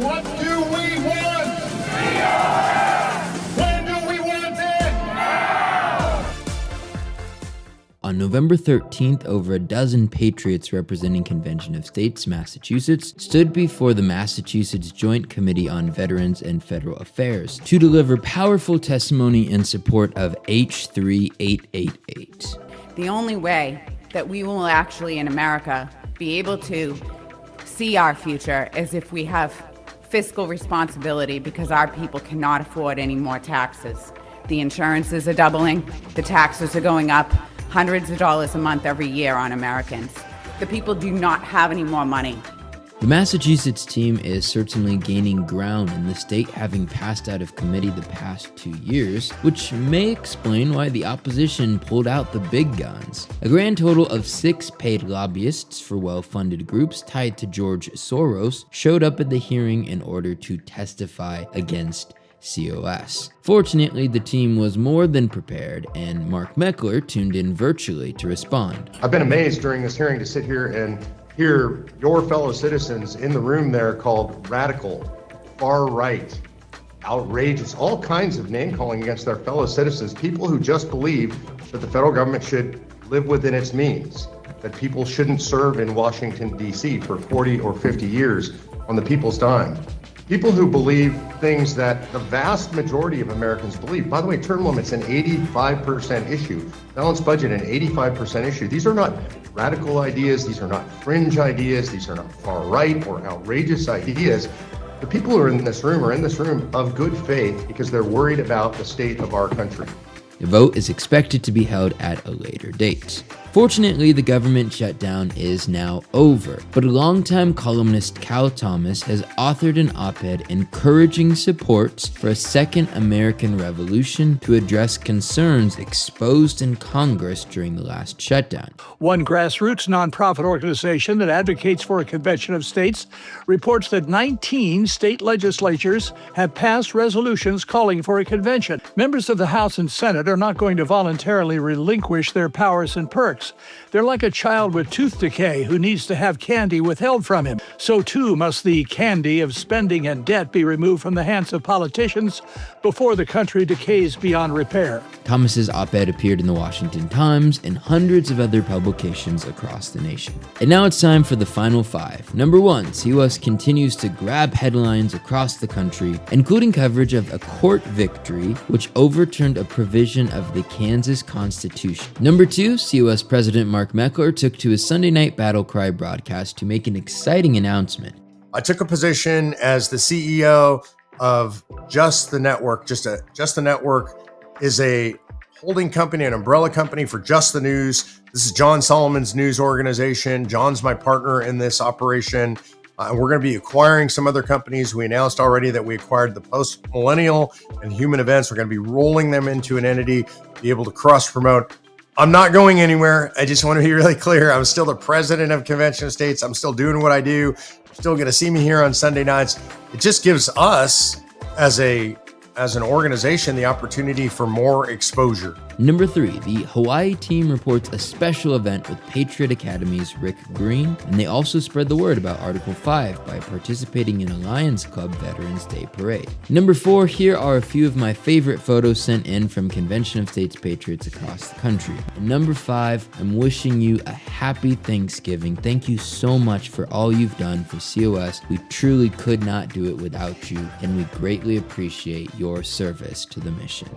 What do we want? When do we want it? On November 13th, over a dozen patriots representing Convention of States, Massachusetts, stood before the Massachusetts Joint Committee on Veterans and Federal Affairs to deliver powerful testimony in support of H.3.888. The only way that we will actually in America be able to see our future is if we have fiscal responsibility, because our people cannot afford any more taxes. The insurances are doubling, the taxes are going up, hundreds of dollars a month every year on Americans. The people do not have any more money. The Massachusetts team is certainly gaining ground in the state, having passed out of committee the past 2 years, which may explain why the opposition pulled out the big guns. A grand total of 6 paid lobbyists for well-funded groups tied to George Soros showed up at the hearing in order to testify against COS. Fortunately, the team was more than prepared, and Mark Meckler tuned in virtually to respond. I've been amazed during this hearing to sit here and hear your fellow citizens in the room there called radical, far right, outrageous, all kinds of name calling against their fellow citizens, people who just believe that the federal government should live within its means, that people shouldn't serve in Washington, D.C. for 40 or 50 years on the people's dime. People who believe things that the vast majority of Americans believe. By the way, term limits an 85% issue. Balanced budget an 85% issue. These are not radical ideas. These are not fringe ideas. These are not far right or outrageous ideas. The people who are in this room are in this room of good faith because they're worried about the state of our country. The vote is expected to be held at a later date. Fortunately, the government shutdown is now over, but longtime columnist Cal Thomas has authored an op-ed encouraging support for a second American revolution to address concerns exposed in Congress during the last shutdown. One grassroots nonprofit organization that advocates for a convention of states reports that 19 state legislatures have passed resolutions calling for a convention. Members of the House and Senate are not going to voluntarily relinquish their powers and perks. They're like a child with tooth decay who needs to have candy withheld from him. So too must the candy of spending and debt be removed from the hands of politicians before the country decays beyond repair. Thomas's op-ed appeared in the Washington Times and hundreds of other publications across the nation. And now it's time for the final 5. Number 1, COS continues to grab headlines across the country, including coverage of a court victory which overturned a provision of the Kansas Constitution. Number 2, COS President Mark Meckler took to his Sunday night battle cry broadcast to make an exciting announcement. I took a position as the CEO of Just the Network. Just the Network is a holding company, an umbrella company for Just the News. This is John Solomon's news organization. John's my partner in this operation. And we're going to be acquiring some other companies. We announced already that we acquired the Post Millennial and Human Events. We're going to be rolling them into an entity, be able to cross promote. I'm not going anywhere. I just want to be really clear. I'm still the president of Convention of States. I'm still doing what I do. You're still going to see me here on Sunday nights. It just gives us as an organization the opportunity for more exposure. Number 3, the Hawaii team reports a special event with Patriot Academy's Rick Green, and they also spread the word about Article 5 by participating in a Lions Club Veterans Day Parade. Number 4, here are a few of my favorite photos sent in from Convention of States Patriots across the country. And number 5, I'm wishing you a happy Thanksgiving. Thank you so much for all you've done for COS. We truly could not do it without you, and we greatly appreciate your service to the mission.